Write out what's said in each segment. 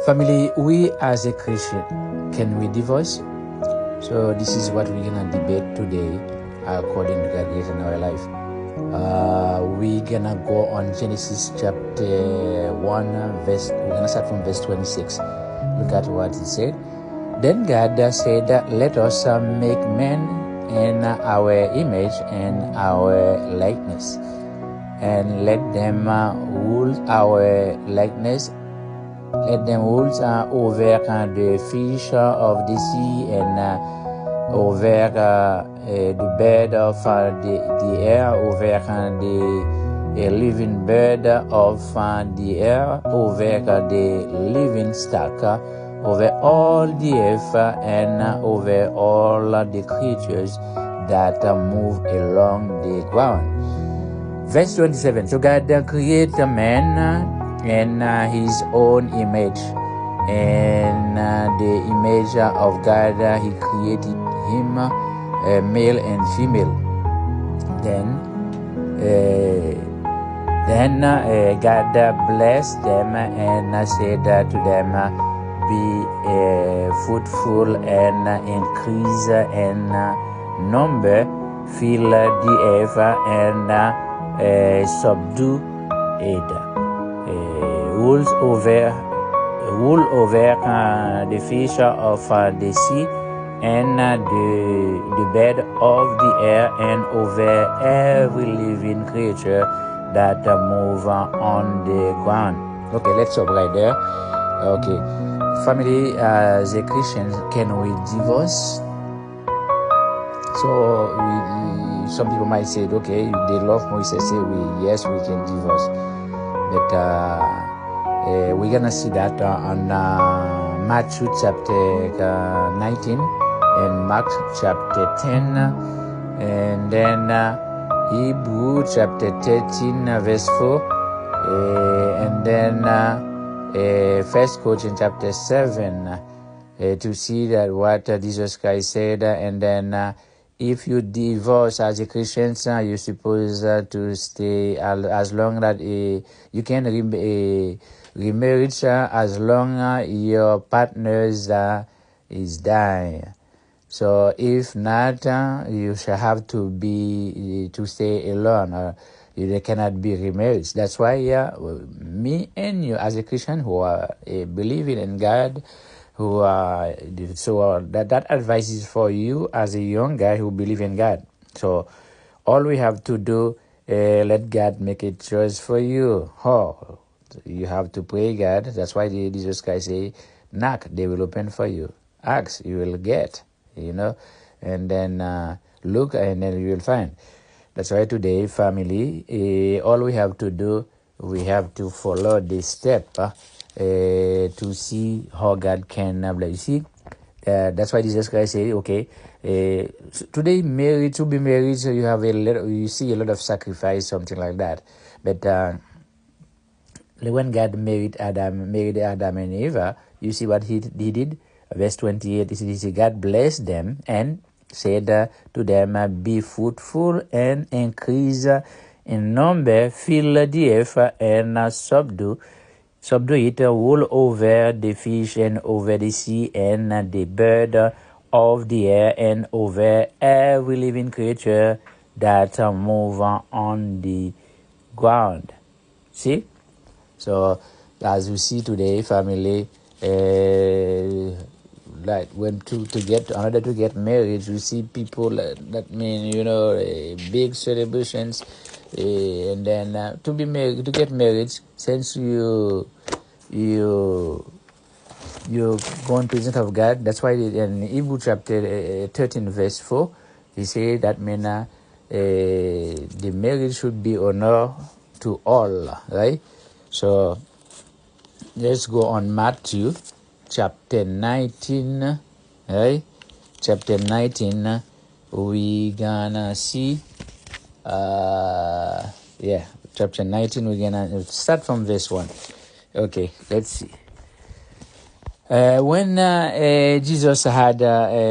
Family, we as a Christian, can we divorce? So this is what we're gonna debate today according to God's grace in our life. We're gonna go on Genesis chapter 1 verse, we're gonna start from verse 26. Look at what it said. Then God said, let us make man in our image and our likeness, and let them rule our likeness. Let them rule over the fish of the sea and over the bird of the air, over the living bird of the air, over the living stock, over all the earth, and over all the creatures that move along the ground. Verse 27. So God created man in his own image. In the image of God, he created him, male and female. Then God blessed them and said to them, be fruitful and increase in number, fill the earth and subdue it. Rule over the fish of the sea and the bird of the air and over every living creature that move on the ground. Okay, let's stop right there. Okay, family, as a Christian, can we divorce? So some people might say, okay, they love Moses, say yes, we can divorce. But we're gonna see that on Matthew chapter 19 and Mark chapter 10, and then Hebrew chapter 13 verse 4, and then First Corinthians chapter 7 to see that what Jesus Christ said, and then if you divorce as a Christian, you're supposed to stay as long that you can remarriage as long your partner is dying. So if not, you shall have to stay alone. You cannot be remarried. That's why me and you as a Christian who are believing in God, that advice is for you as a young guy who believe in God. So all we have to do, let God make a choice for you. You have to pray God. That's why Jesus Christ say, knock, they will open for you. Ask, you will get, and then look, and then you will find. That's why today, family, all we have to do, we have to follow this step to see how God can bless. You see, that's why Jesus Christ said, okay, today to be married, so you see a lot of sacrifice, something like that. But when God married Adam and Eve, you see what he did. Verse 28, he said, God blessed them and said to them, be fruitful and increase in number, fill the earth and subdue it, rule over the fish and over the sea and the bird of the air and over every living creature that move on the ground. See? So as we see today, family, like when to get married, you see people that mean big celebrations, and then to get married, since you go in presence of God. That's why in Hebrew chapter 13 verse 4, he said that the marriage should be honor to all, right? So let's go on Matthew chapter 19, right? Chapter 19, we gonna see, chapter 19, we're gonna start from verse 1. Okay, let's see. When Jesus had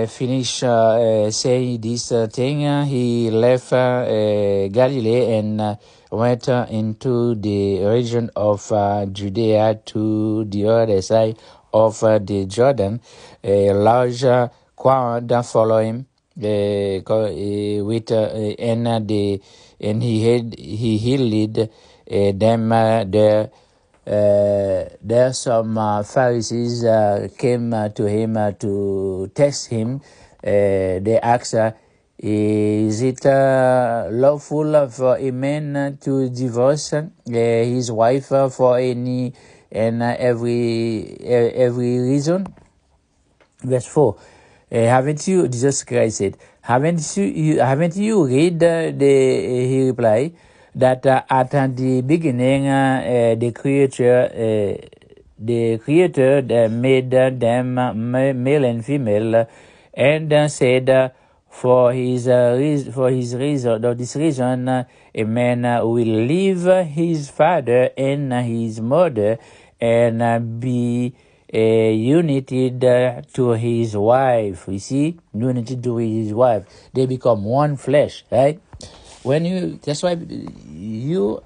finished saying this thing, he left Galilee and went into the region of Judea to the other side of the Jordan. A large crowd followed him. And he healed them there. There some Pharisees came to him to test him. They asked, is it lawful for a man to divorce his wife for any and every reason? Verse 4. Haven't you, Jesus Christ said, haven't you read he replied, that at the beginning the Creator made them male and female, and said, for this reason, a man will leave his father and his mother and be united to his wife. You see, united to his wife, they become one flesh, right? That's why you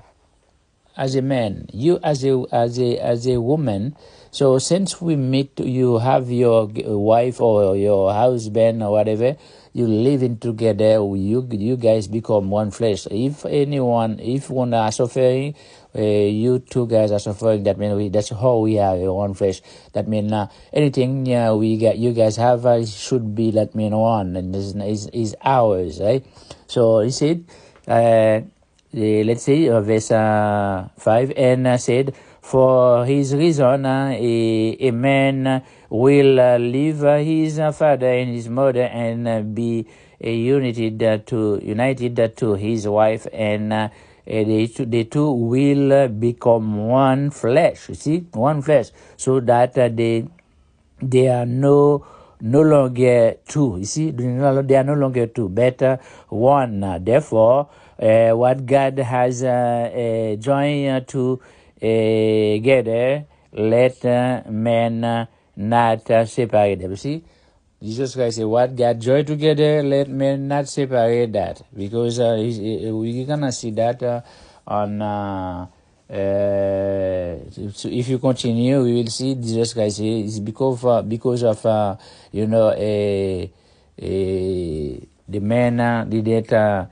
as a man, you as a woman. So since we meet, you have your wife or your husband or whatever, you living together. You guys become one flesh. If one are suffering, you two guys are suffering. That means that's how we are one flesh. That means anything you guys have should be, that mean, one, and is ours, right? So he said. Let's say verse 5, and said, for his reason a man will leave his father and his mother and be united to his wife, and the two will become one flesh. You see, one flesh, so that they are no longer two. You see, they are no longer two, but one. Therefore, what God has joined together, let man not separate them. You see, Jesus Christ said, what God joined together, let men not separate that. Because we're going to see that on... so if you continue, we will see Jesus Christ is because of the man didn't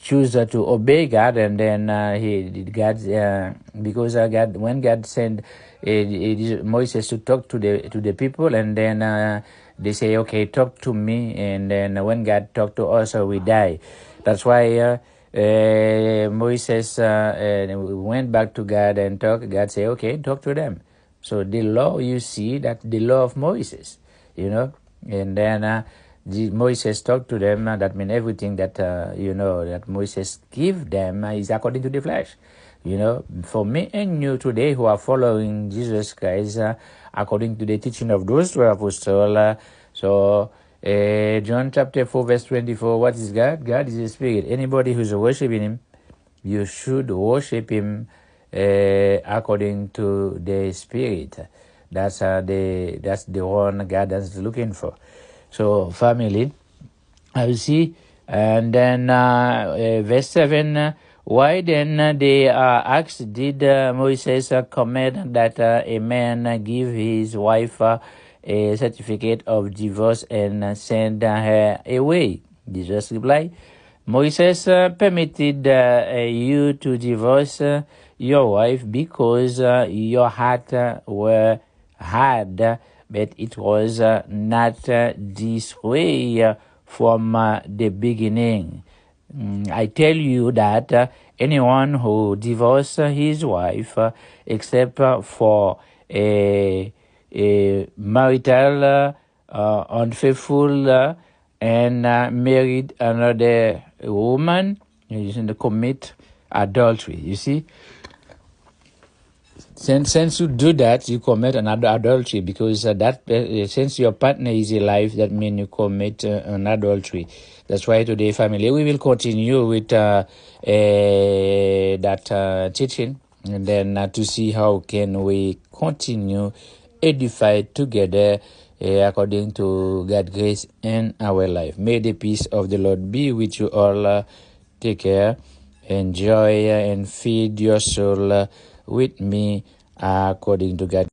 choose to obey God, and then because God, when God sent Moses to talk to the people, and then they say, okay, talk to me, and then when God talked to us, we die. That's why Moses went back to God and talked. God said, okay, talk to them. So the law, you see, that the law of Moses, and then Moses talked to them. That means everything that, that Moses give them is according to the flesh. For me and you today who are following Jesus Christ according to the teaching of those 12 apostles. John chapter 4 verse 24, what is God? God is a spirit. Anybody who's worshiping him, you should worship him according to the spirit. That's the one God is looking for. So family, I will see. And then verse 7, why then they asked, did Moses command that a man give his wife a certificate of divorce and send her away? Jesus replied, Moses permitted you to divorce your wife because your heart were hard, but it was not this way from the beginning. I tell you that anyone who divorces his wife, except for a marital unfaithful and married another woman, is to commit adultery. You see, since you do that, you commit another adultery, because since your partner is alive, that means you commit an adultery. That's why today, family, we will continue with that teaching, and then to see how can we continue edified together according to God's grace in our life. May the peace of the Lord be with you all. Take care, enjoy, and feed your soul with me according to God.